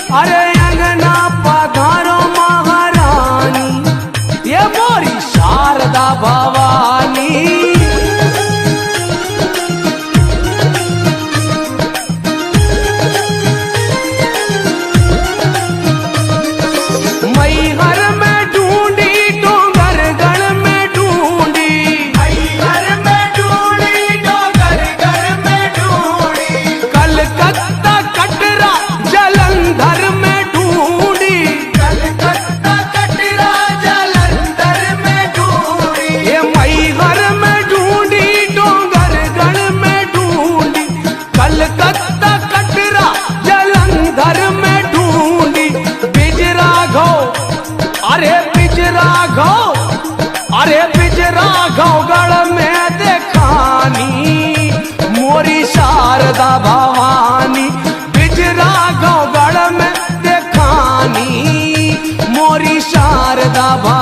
अरे अंगना पधारो महारानी, ये मोरी शारदा भवानी। मैहर में ढूंढी डोंगर गढ़ में ढूंढी, मैहर में ढूंढी डोंगर गढ़ में ढूंढी, कलकत्ता कटरा जलंधर में ढूंढी, कलकत्ता कटरा जालंधर में ढूंढी, ये मैहर में ढूंढी डोंगर गढ़ में ढूंढी, कलकत्ता कटरा जलंधर में ढूंढी। बिजरा घो अरे बिजरा घो, अरे बिजरा घो गढ़ में देखानी, मोरी शारदा भवानी। बिजरा घो गढ़ में देखानी, मोरी शारदा भवानी।